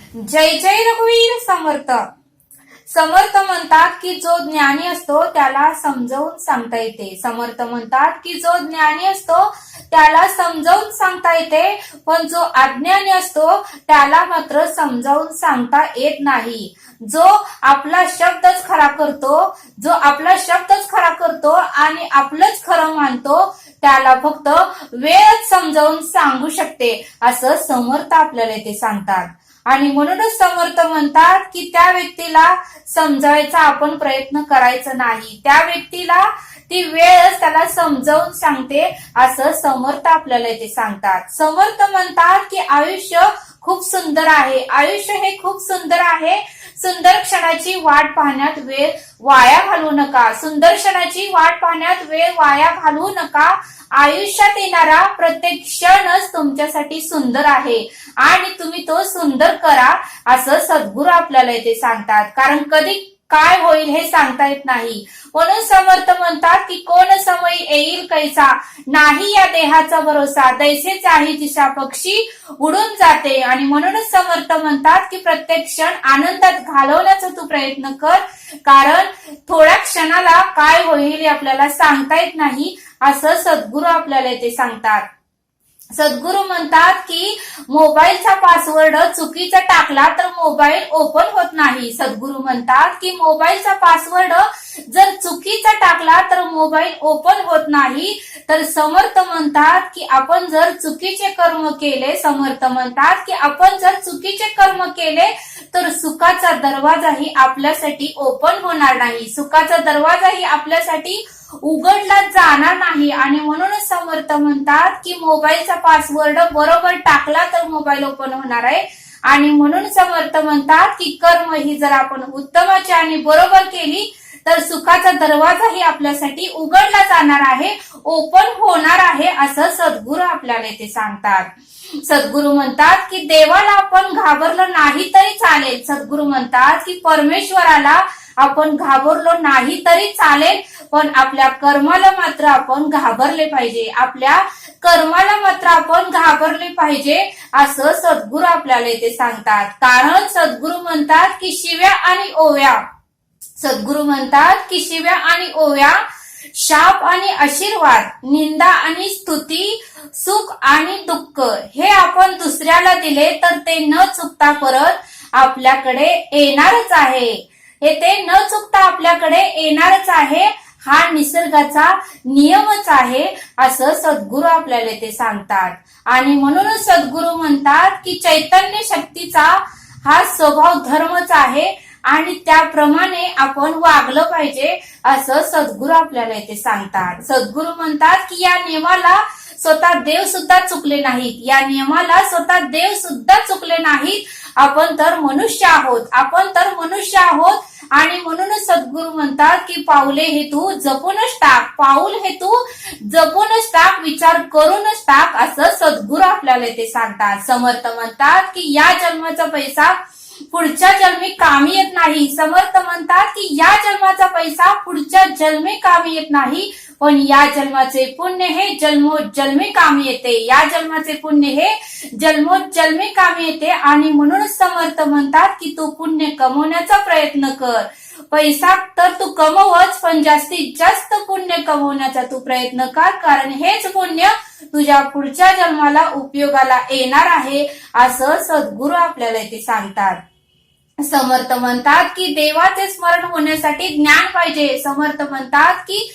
जय जय रघुवीर समर्थ. समर्थ म्हणतात की जो ज्ञानी असतो त्याला समजावून सांगता येते. समर्थ म्हणतात की जो ज्ञानी असतो त्याला समजावून सांगता येते, पण जो अज्ञानी असतो त्याला मात्र समजावून सांगता येत नाही. जो आपला शब्दच खरा करतो आणि आपलंच खरं मानतो त्याला फक्त वेळच समजावून सांगू शकते, असं समर्थ आपल्याला ते सांगतात. आणि म्हणूनच समर्थ म्हणतात की त्या व्यक्तीला समजावायचा आपण प्रयत्न करायचा नाही, त्या व्यक्तीला ती वेळच त्याला समजावून सांगते, असं समर्थ आपल्याला ते सांगतात. समर्थ म्हणतात की आयुष्य खूप सुंदर आहे, आयुष्य हे खूप सुंदर आहे. सुंदर क्षणाची वाट पाहण्यात वेळ वाया घालवू नका. सुंदर क्षणाची वाट पाहण्यात वेळ वाया घालवू नका. आयुष्यात येणारा प्रत्येक क्षणच तुमच्यासाठी सुंदर आहे आणि तुम्ही तो सुंदर करा, असं सद्गुरू आपल्याला इथे सांगतात. कारण कधी काय होईल हे सांगता येत नाही. म्हणून समर्थ म्हणतात की कोण समय येईल कैसा, नाही या देहाचा भरोसा, दैसेच आहे दिशा पक्षी उडून जाते. आणि म्हणूनच समर्थ म्हणतात की प्रत्येक क्षण आनंदात घालवण्याचा तू प्रयत्न कर, कारण थोड्या क्षणाला काय होईल हे आपल्याला सांगता येत नाही, असं सद्गुरू आपल्याला ते सांगतात. सद्गुरू म्हणतात की मोबाईलचा पासवर्ड चुकीचा टाकला तर मोबाईल ओपन होत नाही. सद्गुरू म्हणतात की मोबाईलचा पासवर्ड जर चुकीचा टाकला तर मोबाईल ओपन होत नाही. तर समर्थ म्हणतात की आपण जर चुकीचे कर्म केले, समर्थ म्हणतात की आपण जर चुकीचे कर्म केले तर सुखाचा दरवाजाही आपल्यासाठी ओपन होणार नाही, सुखाचा दरवाजाही आपल्यासाठी उघडला जाणार नाही. आणि म्हणूनच समर्थ म्हणतात की मोबाईलचा पासवर्ड बरोबर टाकला तर मोबाईल ओपन होणार आहे. आणि म्हणून समर्थ म्हणतात की कर्म ही जर आपण उत्तमाची आणि बरोबर केली तर सुखाचा दरवाजाही आपल्यासाठी उघडला जाणार आहे, ओपन होणार आहे, असं सद्गुरू आपल्याला ते सांगतात. सद्गुरू म्हणतात की देवाला आपण घाबरलो नाही तरी चालेल. सद्गुरू म्हणतात की परमेश्वराला आपण घाबरलो नाही तरी चालेल, पण आपल्या कर्माला मात्र आपण घाबरले पाहिजे, आपल्या कर्माला मात्र आपण घाबरले पाहिजे, असं सद्गुरू आपल्याला इथे सांगतात. कारण सद्गुरू म्हणतात की शिव्या आणि ओव्या, सद्गुरू म्हणतात की शिव्या आणि ओव्या, शाप आणि आशीर्वाद, निंदा आणि स्तुती, सुख आणि दुःख हे आपण दुसऱ्याला दिले तर ते न चुकता परत आपल्याकडे येणारच आहे, हे ते न चुकता आपल्याकडे येणारच आहे. हा निसर्गाचा नियमच आहे, असं सद्गुरू आपल्याला ते सांगतात. आणि म्हणूनच सद्गुरू म्हणतात की चैतन्य शक्तीचा हा स्वभाव धर्मच आहे आणि त्याप्रमाणे आपण वागलं पाहिजे, असं सद्गुरू आपल्याला इथे सांगतात. सद्गुरू म्हणतात की या नियमाला स्वतः देव सुद्धा चुकले नाहीत, या नियमाला स्वतः देव सुद्धा चुकले नाहीत. आपण तर मनुष्य आहोत, आपण तर मनुष्य आहोत. आणि म्हणूनच सद्गुरू म्हणतात की पाऊले हे तू जपूनच टाक, पाऊल हे तू जपूनच टाक, विचार करूनच टाक, असं सद्गुरू आपल्याला ते सांगतात. समर्थ म्हणतात की या जन्माचा पैसा पुढच्या जन्मी कामी येत नाही. समर्थ म्हणतात की या जन्माचा पैसा पुढच्या जन्मी कामी येत नाही, पण या जन्माचे पुण्य हे जन्मोजन्मी कामी येते, या जन्माचे पुण्य हे जन्मोजन्मी कामी येते. आणि म्हणूनच समर्थ म्हणतात की तू पुण्य कमवण्याचा प्रयत्न कर, पैसा तर तू कमवच, पण जास्तीत जास्त पुण्य कमवण्याचा तू प्रयत्न कर, कारण हेच पुण्य तुझ्या पुढच्या जन्माला उपयोगाला येणार आहे, असं सद्गुरू आपल्याला इथे सांगतात. समर्थ म्हणतात की देवाचे स्मरण होण्यासाठी ज्ञान पाहिजे. समर्थ म्हणतात की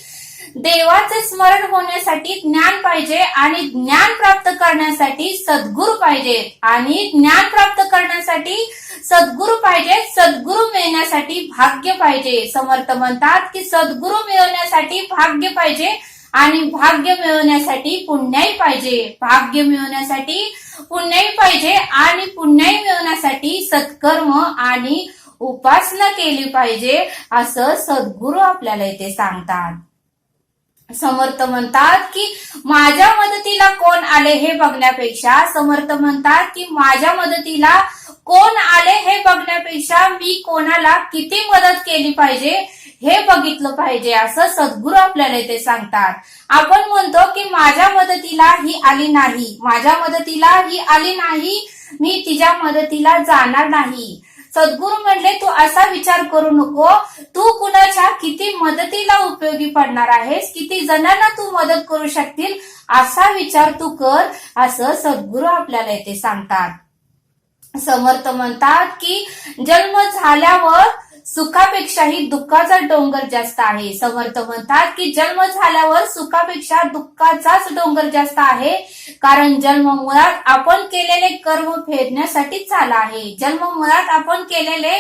देवाचे स्मरण होण्यासाठी ज्ञान पाहिजे आणि ज्ञान प्राप्त करण्यासाठी सद्गुरू पाहिजे, आणि ज्ञान प्राप्त करण्यासाठी सद्गुरू पाहिजे, सद्गुरू मिळण्यासाठी भाग्य पाहिजे. समर्थ म्हणतात की सद्गुरू मिळवण्यासाठी भाग्य पाहिजे आणि भाग्य मिळवण्यासाठी पुण्याई पाहिजे, भाग्य मिळवण्यासाठी पुण्याई पाहिजे आणि पुण्याई मिळवण्यासाठी सत्कर्म आणि उपासना केली पाहिजे, असं सद्गुरू आपल्याला इथे सांगतात. समर्थ म्हणतात की माझ्या मदतीला कोण आले हे बघण्यापेक्षा, समर्थ म्हणतात की माझ्या मदतीला कोण आले हे बघण्यापेक्षा मी कोणाला किती मदत केली पाहिजे हे बघितलं पाहिजे असं सद्गुरू आपल्याला ते सांगतात. आपण म्हणतो की माझ्या मदतीला ही आली नाही, माझ्या मदतीला ही आली नाही, मी तिच्या मदतीला जाणार नाही. सद्गुरू म्हणले तू असा विचार करू नको, तू कुणाच्या किती मदतीला उपयोगी पडणार आहेस, किती जणांना तू मदत करू शकतील असा विचार तू कर, असं सद्गुरू आपल्याला इथे सांगतात. समर्थ म्हणतात की जन्म झाल्यावर सुखापेक्षाही दुःखाचा डोंगर जास्त आहे. समर्थ म्हणतात की जन्म झाल्यावर सुखापेक्षा दुःखाचाच डोंगर जास्त आहे, कारण जन्म मुळात आपण केलेले कर्म फेडण्यासाठीच झाला आहे. जन्म मुळात आपण केलेले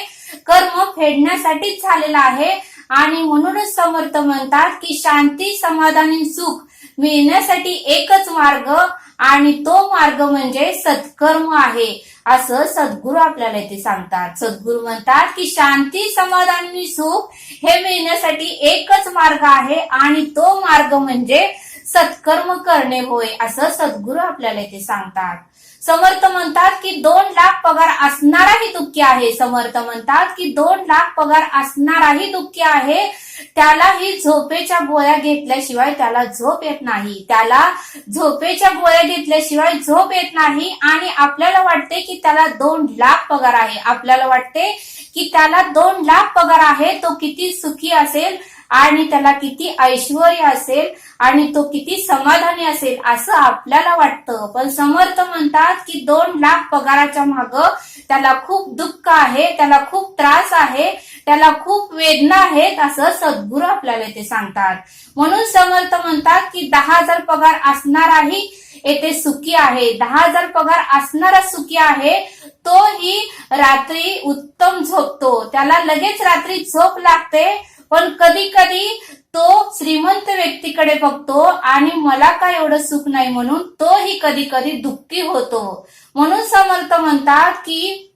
कर्म फेडण्यासाठीच झालेला आहे. आणि म्हणूनच समर्थ म्हणतात की शांती, समाधानी, सुख मिळण्यासाठी एकच मार्ग, आणि तो मार्ग म्हणजे सत्कर्म आहे, असं सद्गुरू आपल्याला इथे सांगतात. सद्गुरू म्हणतात की शांती, समाधान आणि सुख हे मिळण्यासाठी एकच मार्ग आहे, आणि तो मार्ग म्हणजे सत्कर्म करणे होय, असं सद्गुरू आपल्याला इथे सांगतात. समर्थ म्हणतात की 2 लाख पगार असणाराही दुःखी आहे. समर्थ म्हणतात की 2 लाख पगार असणाराही दुःखी आहे, त्यालाही झोपेच्या गोळ्या घेतल्याशिवाय त्याला झोप येत नाही. त्याला झोपेच्या गोळ्या घेतल्याशिवाय झोप येत नाही. आणि आपल्याला वाटते की त्याला 2 लाख पगार आहे, आपल्याला वाटते की त्याला 2 लाख पगार आहे, तो किती सुखी असेल आणि त्याला किती ऐश्वर असेल आणि तो किती समाधानी असेल असं आपल्याला वाटतं. पण समर्थ म्हणतात की 2 लाख पगाराच्या माग त्याला खूप दुःख आहे, त्याला खूप त्रास आहे, त्याला खूप वेदना आहेत, असं सद्गुरू आपल्याला ते सांगतात. म्हणून समर्थ म्हणतात की 10,000 पगार असणाराही येथे सुखी आहे. 10,000 पगार असणारा सुखी आहे, तोही रात्री उत्तम झोपतो, त्याला लगेच रात्री झोप लागते. पण कधी कधी तो श्रीमंत व्यक्तीकडे बघतो आणि मला काय एवढं सुख नाही म्हणून तोही कधी कधी दुःखी होतो. म्हणून समर्थ म्हणतात की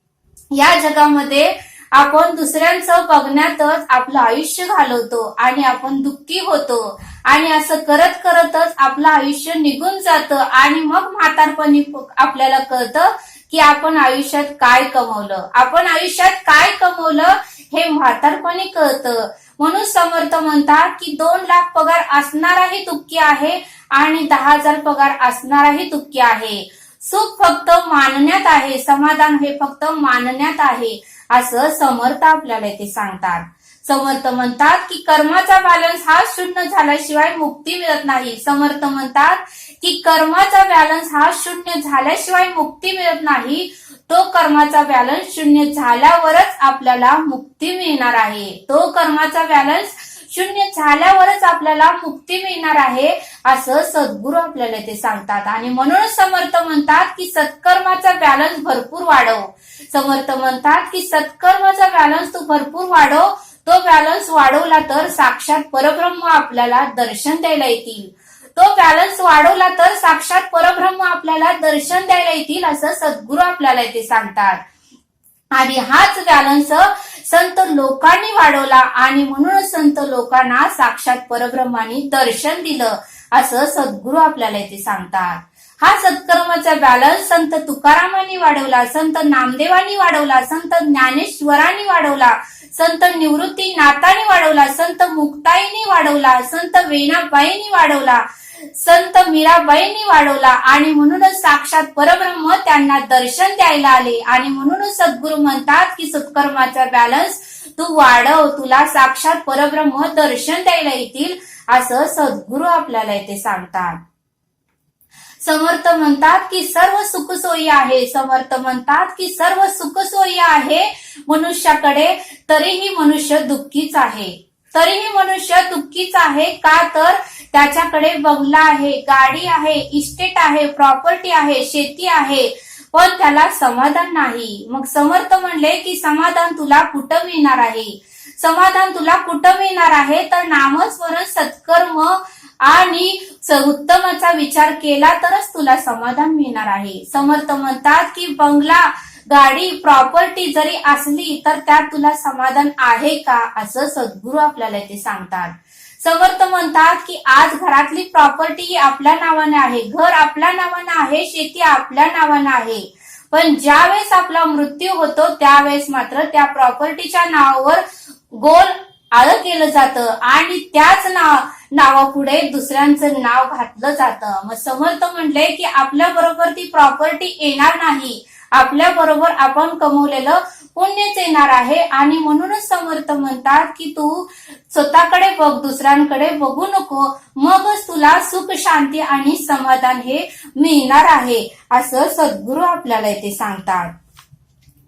या जगामध्ये आपण दुसऱ्यांचं बघण्यातच आपलं आयुष्य घालवतो आणि आपण दुःखी होतो, आणि असं करत करतच आपलं आयुष्य निघून जातं, आणि मग म्हातारपणी आपल्याला कळतं की आपण आयुष्यात काय कमवलं, आपण आयुष्यात काय कमवलं हे म्हातारपणी कळतं. म्हणून समर्थ म्हणतात की 2 लाख पगार असणाराही दुःखी आहे आणि 10,000 पगार असणाराही दुःखी आहे. सुख फक्त मानण्यात आहे, समाधान हे फक्त मानण्यात आहे, असं समर्थ आपल्याला इथे सांगतात. समर्थ म्हणतात की कर्माचा बॅलन्स हा शून्य झाल्याशिवाय मुक्ती मिळत नाही. समर्थ म्हणतात की कर्माचा बॅलन्स हा शून्य झाल्याशिवाय मुक्ती मिळत नाही, तो कर्माचा बॅलन्स शून्य झाल्यावरच आपल्याला मुक्ती मिळणार आहे. तो कर्माचा बॅलन्स शून्य झाल्यावरच आपल्याला मुक्ती मिळणार आहे, असं सद्गुरू आपल्याला ते सांगतात. आणि म्हणूनच समर्थ म्हणतात की सत्कर्माचा बॅलन्स भरपूर वाढव. समर्थ म्हणतात की सत्कर्माचा बॅलन्स तू भरपूर वाढव, तो बॅलन्स वाढवला तर साक्षात परब्रह्म आपल्याला दर्शन द्यायला येतील. तो बॅलन्स वाढवला तर साक्षात परब्रह्म आपल्याला दर्शन द्यायला येतील, असं सद्गुरू आपल्याला इथे सांगतात. आणि हाच बॅलन्स संत लोकांनी वाढवला, आणि म्हणूनच संत लोकांना साक्षात परब्रह्माने दर्शन दिलं, असं सद्गुरू आपल्याला इथे सांगतात. हा सत्कर्माचा बॅलन्स संत तुकारामांनी वाढवला, संत नामदेवांनी वाढवला, संत ज्ञानेश्वरांनी वाढवला, संत निवृत्तीनाथांनी वाढवला, संत मुक्ताईंनी वाढवला, संत वेणाबाईंनी वाढवला, संत मीराबाईंनी वाढवला, आणि म्हणूनच साक्षात परब्रह्म त्यांना दर्शन द्यायला आले. आणि म्हणूनच सद्गुरू म्हणतात की सत्कर्माचा बॅलन्स तू वाढव, तुला साक्षात परब्रह्म दर्शन द्यायला येतील, असं सद्गुरू आपल्याला इथे सांगतात. समर्थ म्हणतात की सर्व सुखसोयी आहे. समर्थ म्हणतात की सर्व सुखसोयी आहे मनुष्याकडे, तरीही मनुष्य दुःखीच आहे. तरीही मनुष्य दुःखीच आहे. का तर त्याच्याकडे बंगला आहे, गाडी आहे, इस्टेट आहे, प्रॉपर्टी आहे, शेती आहे, पण त्याला समाधान नाही. मग समर्थ म्हणले की समाधान तुला कुठं मिळणार आहे? समाधान तुला कुठं मिळणार आहे? तर नामस्मरण, सत्कर्म आणि उत्तमाचा विचार केला तरच तुला समाधान मिळणार आहे. समर्थ म्हणतात की बंगला, गाडी, प्रॉपर्टी जरी असली तर त्यात तुला समाधान आहे का, असं सद्गुरू आपल्याला ते सांगतात. समर्थ म्हणतात की आज घरातली प्रॉपर्टी आपल्या नावाने आहे, घर आपल्या नावाने आहे, शेती आपल्या नावाने आहे, पण ज्यावेळेस आपला मृत्यू होतो त्यावेळेस मात्र त्या प्रॉपर्टीच्या नावावर गोल आळं केलं जातं आणि त्याच नावापुढे दुसऱ्यांचं नाव घातलं जातं. मग समर्थ म्हणले की आपल्या बरोबर ती प्रॉपर्टी येणार नाही, आपल्या बरोबर आपण कमवलेलं पुण्यच येणार आहे. आणि म्हणूनच समर्थ म्हणतात की तू स्वतःकडे बघ, दुसऱ्यांकडे बघू नको, मगच तुला सुख शांती आणि समाधान हे मिळणार आहे, असं सद्गुरू आपल्याला इथे सांगतात.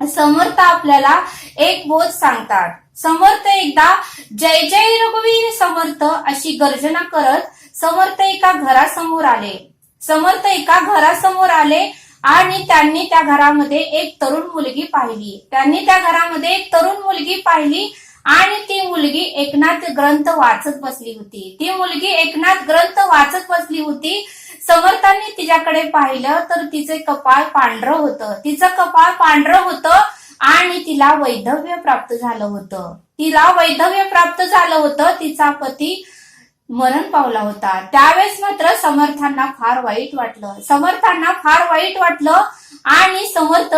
समर्थ आपल्याला एक बोध सांगतात. समर्थ एकदा जय जय रघुवीर समर्थ अशी गर्जना करत समर्थ एका घरासमोर आले. समर्थ एका घरासमोर आले आणि त्यांनी त्या घरामध्ये एक तरुण मुलगी पाहिली. त्यांनी त्या घरामध्ये एक तरुण मुलगी पाहिली आणि ती मुलगी एकनाथ ग्रंथ वाचत बसली होती. ती मुलगी एकनाथ ग्रंथ वाचत बसली होती. समर्थांनी तिच्याकडे पाहिलं तर तिचे कपाळ पांढरं होतं. तिचं कपाळ पांढरं होतं आणि तिला वैधव्य प्राप्त झालं होतं. तिला वैधव्य प्राप्त झालं होतं. तिचा पती मरण पावला होता. त्यावेळेस मात्र समर्थांना फार वाईट वाटलं. समर्थांना फार वाईट वाटलं आणि समर्थ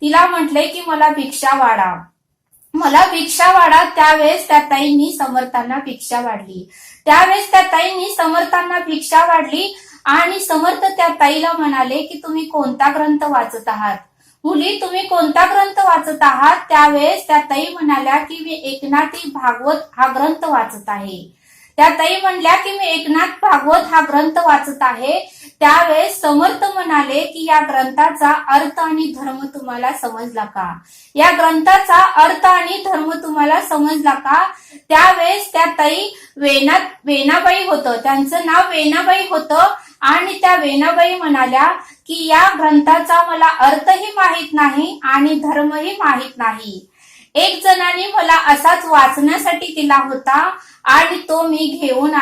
तिला म्हटले की मला भिक्षा वाढा, मला भिक्षा वाढा. त्यावेळेस त्या ताईंनी समर्थांना भिक्षा वाढली. त्यावेळेस त्या ताईंनी समर्थांना भिक्षा वाढली आणि समर्थ त्या ताईला म्हणाले की तुम्ही कोणता ग्रंथ वाचत आहात, मुली तुम्ही कोणता ग्रंथ वाचत आहात. त्यावेळेस त्या ताई म्हणाल्या की मी एकनाथी भागवत हा ग्रंथ वाचत आहे. त्या ताई म्हणल्या की मी एकनाथ भागवत हा ग्रंथ वाचत आहे. त्यावेळेस समर्थ म्हणाले की या ग्रंथाचा अर्थ आणि धर्म तुम्हाला समजला का, या ग्रंथाचा अर्थ आणि धर्म तुम्हाला समजला का. त्यावेळेस त्या ताई वेणाबाई होतं, त्यांचं नाव वेणाबाई होतं आणि त्या वेणाबाई म्हणाल्या की या ग्रंथाचा मला अर्थही माहित नाही आणि धर्मही माहित नाही. एक जणांनी मला असाच वाचण्यासाठी दिला होता आणि तो मी घेऊन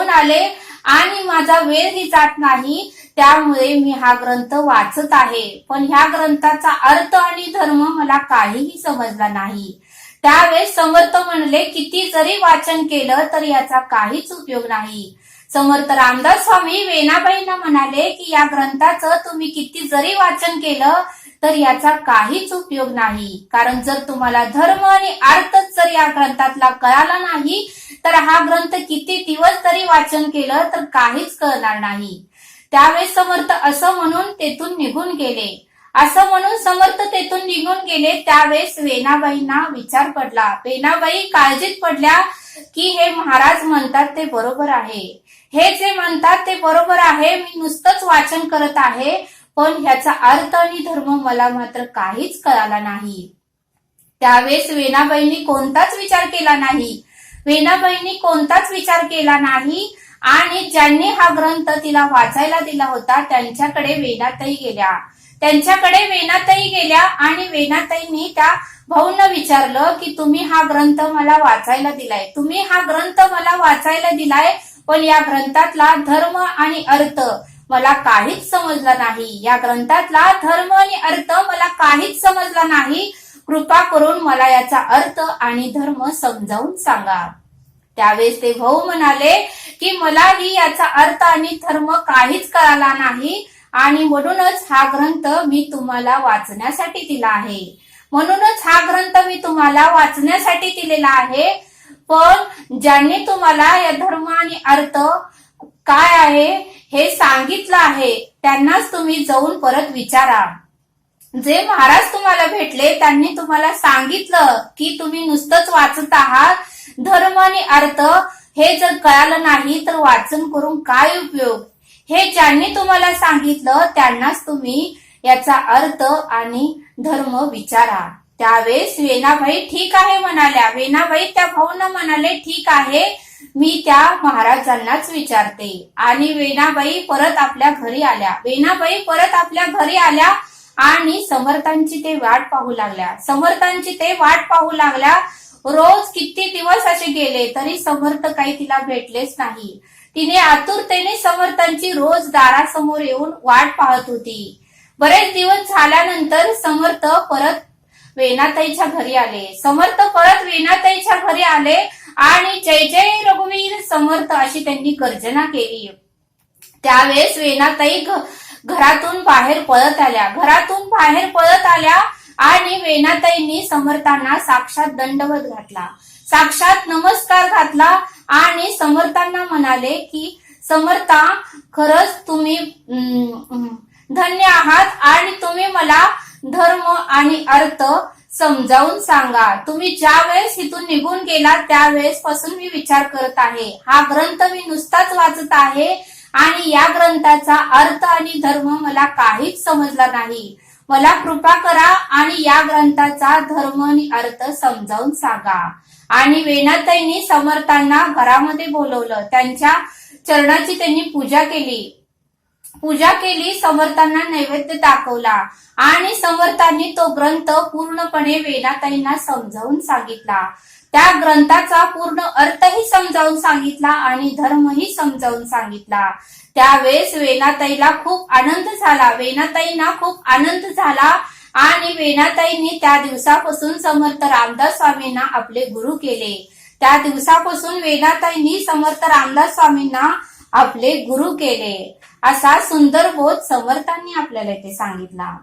आले आणि माझा वेळही जात नाही, त्यामुळे मी हा ग्रंथ वाचत आहे. पण ह्या ग्रंथाचा अर्थ आणि धर्म मला काहीही समजला नाही. त्यावेळेस समर्थ म्हणले किती जरी वाचन केलं तर याचा काहीच उपयोग नाही. समर्थ रामदास स्वामी वेणाबाईंना म्हणाले की या ग्रंथाचं तुम्ही किती जरी वाचन केलं तर याचा काहीच उपयोग नाही, कारण जर तुम्हाला धर्म आणि अर्थच जर या ग्रंथातला कळाला नाही तर हा ग्रंथ किती दिवस जरी वाचन केलं तर काहीच कळणार नाही. त्यावेळेस समर्थ असं म्हणून तेथून निघून गेले. समर्थ तेथून निघून गेले. त्यावेळेस वेणाबाईंना विचार पडला. वेणाबाई काळजीत पडल्या की हे महाराज म्हणतात ते बरोबर आहे, हे जे म्हणतात ते बरोबर आहे, मी नुसतंच वाचन करत आहे पण ह्याचा अर्थ आणि धर्म मला मात्र काहीच कळाला नाही. त्यावेळेस वेणाबाईंनी कोणताच विचार केला नाही आणि ज्यांनी हा ग्रंथ तिला वाचायला दिला होता त्यांच्याकडे वेणाताई गेल्या आणि वेणाताईंनी त्या भाऊंना विचारलं की तुम्ही हा ग्रंथ मला वाचायला दिलाय, पण या ग्रंथातला धर्म आणि अर्थ मला काहीच समजला नाही. या ग्रंथातला धर्म आणि अर्थ मला काहीच समजला नाही. कृपा करून मला याचा अर्थ आणि धर्म समजावून सांगा. त्यावेळेस ते भाऊ म्हणाले की मलाही याचा अर्थ आणि धर्म काहीच कळाला नाही आणि म्हणूनच हा ग्रंथ मी तुम्हाला वाचण्यासाठी दिलेला आहे. पण ज्यांनी तुम्हाला या धर्म आणि अर्थ काय आहे हे सांगितलं आहे त्यांनाच तुम्ही जाऊन परत विचारा. जे महाराज तुम्हाला भेटले त्यांनी तुम्हाला सांगितलं की तुम्ही नुसतंच वाचत आहात, धर्म आणि अर्थ हे जर कळालं नाही तर वाचन करून काय उपयोग. हे ज्यांनी तुम्हाला सांगितलं त्यांनाच तुम्ही याचा अर्थ आणि धर्म विचारा. त्यावेळेस वेणाबाई ठीक आहे म्हणाल्या. वेणाबाई त्या भाऊंना म्हणाले ठीक आहे, मी त्या महाराजांनाच विचारते. आणि वेणाबाई परत आपल्या घरी आल्या आणि समर्थांची ते वाट पाहू लागल्या. रोज किती दिवस असे गेले तरी समर्थ काही तिला भेटलेच नाही. तिने आतुरतेने समर्थांची रोज दारासमोर येऊन वाट पाहत होती. बरेच दिवस झाल्यानंतर समर्थ परत वेणाताईच्या घरी आले आणि जय जय रघुवीर समर्थ अशी त्यांनी गर्जना केली. त्यावेळेस वेणाताई घरातून बाहेर पळत आल्या आणि वेणाताईंनी समर्थांना साक्षात दंडवत घातला, साक्षात नमस्कार घातला आणि समर्थांना म्हणाले की समर्था, खरंच तुम्ही धन्य आहात आणि तुम्ही मला धर्म आणि अर्थ समजावून सांगा. तुम्ही ज्या वेळेस इथून निघून गेला त्यावेळेस पासून मी विचार करत आहे. हा ग्रंथ मी नुसताच वाचत आहे आणि या ग्रंथाचा अर्थ आणि धर्म मला काहीच समजला नाही. मला कृपा करा आणि या ग्रंथाचा धर्म आणि अर्थ समजावून सांगा. आणि वेणाताईंनी समर्थांना घरामध्ये बोलवलं, त्यांच्या चरणाची त्यांनी पूजा केली, समर्थांना नैवेद्य दाखवला आणि समर्थांनी तो ग्रंथ पूर्णपणे वेणाताईंना समजावून सांगितला. त्या ग्रंथाचा पूर्ण अर्थही समजावून सांगितला आणि धर्मही समजावून सांगितला. त्यावेळेस वेणाताईंना खूप आनंद झाला आणि वेणाताईंनी त्या दिवसापासून समर्थ रामदास स्वामींना आपले गुरु केले. त्या दिवसापासून वेणाताईंनी समर्थ रामदास स्वामींना आपले गुरु केले. असा सुंदर बोध समर्थांनी आपल्याला इथे सांगितला.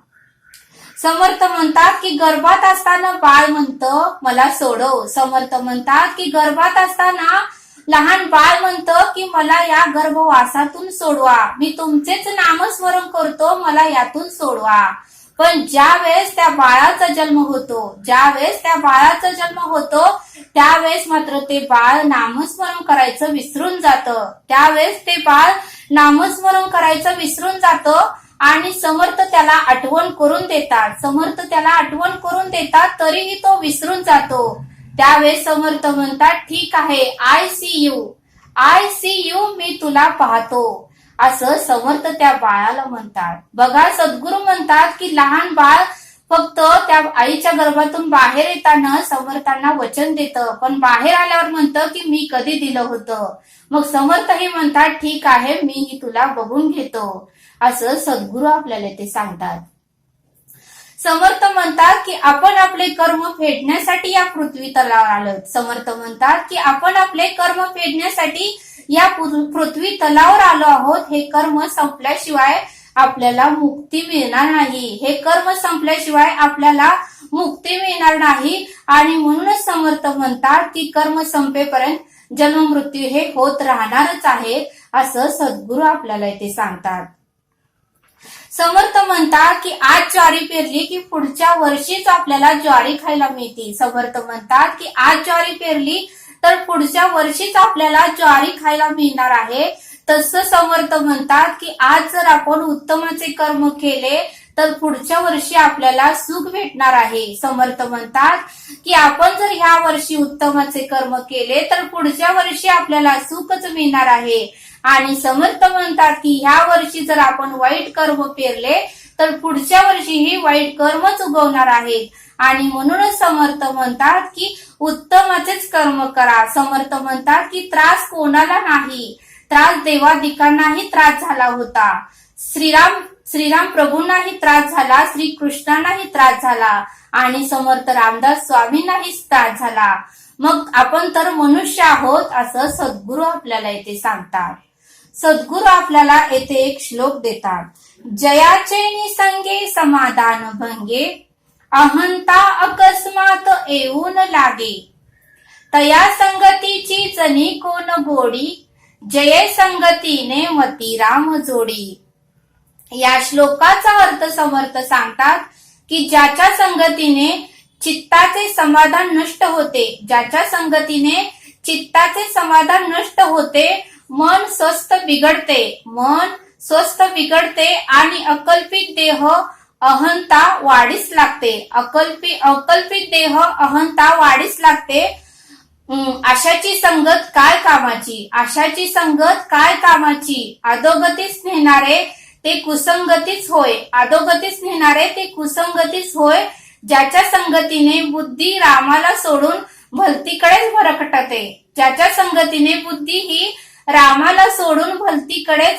समर्थ म्हणतात की गर्भात असताना बाळ म्हणतं मला सोडव. समर्थ म्हणतात की गर्भात असताना लहान बाळ म्हणतं की मला या गर्भवासातून सोडवा, मी तुमचेच नामस्मरण करतो, मला यातून सोडवा. पण ज्या वेळेस त्या बाळाचा जन्म होतो त्यावेळेस मात्र ते बाळ नामस्मरण करायचं विसरून जातं आणि समर्थ त्याला आठवण करून देतात, तरीही तो विसरून जातो. त्यावेळेस समर्थ म्हणतात ठीक आहे, आय सी यू, मी तुला पाहतो, असं समर्थ त्या बाळाला म्हणतात. बघा, सद्गुरू म्हणतात की लहान बाळ फक्त त्या आईच्या गर्भातून बाहेर येताना समर्थांना वचन देतं, पण बाहेर आल्यावर म्हणतं की मी कधी दिलं होतं. मग समर्थही म्हणतात ठीक आहे, मीही तुला बघून घेतो, असं सद्गुरू आपल्याला ते सांगतात. समर्थ म्हणतात की आपण आपले कर्म फेडण्यासाठी या पृथ्वी तलावर आलो. समर्थ म्हणतात की आपण आपले कर्म फेडण्यासाठी या पृथ्वी तलावर आलो आहोत. हे कर्म संपल्याशिवाय आपल्याला मुक्ती मिळणार नाही. आणि म्हणूनच समर्थ म्हणतात की कर्म संपेपर्यंत जन्म मृत्यू हे होत राहणारच आहे, असं सद्गुरू आपल्याला इथे सांगतात. समर्थ म्हणतात की आज ज्वारी पेरली की पुढच्या वर्षीच आपल्याला ज्वारी खायला मिळते. समर्थ म्हणतात की आज ज्वारी पेरली तर पुढच्या वर्षीच आपल्याला ज्वारी खायला मिळणार आहे. तसं समर्थ म्हणतात की आज जर आपण उत्तमाचे कर्म केले तर पुढच्या वर्षी आपल्याला सुख भेटणार आहे. समर्थ म्हणतात की आपण जर ह्या वर्षी उत्तमाचे कर्म केले तर पुढच्या वर्षी आपल्याला सुखच मिळणार आहे. आणि समर्थ म्हणतात की ह्या वर्षी जर आपण वाईट कर्म पेरले तर पुढच्या वर्षीही वाईट कर्मच उगवणार आहेत. आणि म्हणूनच समर्थ म्हणतात की उत्तमाचेच कर्म करा. समर्थ म्हणतात की त्रास कोणाला नाही, त्रास देवादिकांनाही त्रास झाला होता, श्रीराम प्रभूंनाही त्रास झाला, श्रीकृष्णांनाही त्रास झाला आणि समर्थ रामदास स्वामींनाही त्रास झाला. मग आपण तर मनुष्य आहोत, असं सद्गुरू आपल्याला येथे सांगतात. सद्गुरू आपल्याला येथे एक श्लोक देतात. जयाचे निसंगे समाधान भंगे, अहंता अकस्मात येऊन लागे, तया संगतीची जनी कोण गोडी, जये संगतीने मती राम जोडी. या श्लोकाचा अर्थ समर्थ सांगतात की ज्याच्या संगतीने चित्ताचे समाधान नष्ट होते, मन स्वस्थ बिघडते आणि अकल्पित देह अहंता वाढीस लागते. अशाची संगत काय कामाची, अधोगतीस नेणारे ते कुसंगतीच होय. ज्याच्या संगतीने बुद्धी रामाला सोडून भलतीकडेच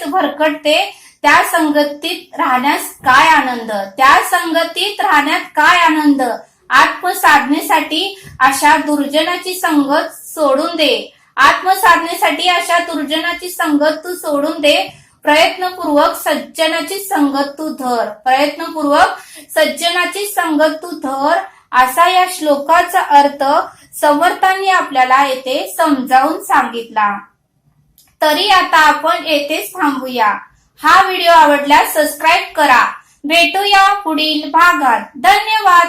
भरकटते, त्या संगतीत राहण्यात काय आनंद. आत्मसाधनेसाठी अशा दुर्जनाची संगत तू सोडून दे. प्रयत्नपूर्वक सज्जनाची संगत तू धर, प्रयत्नपूर्वक सज्जनाची संगत तू धर, असा या श्लोकाचा अर्थ समर्थांनी आपल्याला येथे समजावून सांगितला. तरी आता आपण येथेच थांबूया. हा व्हिडिओ आवडल्यास सबस्क्राईब करा. भेटूया पुढील भागात. धन्यवाद.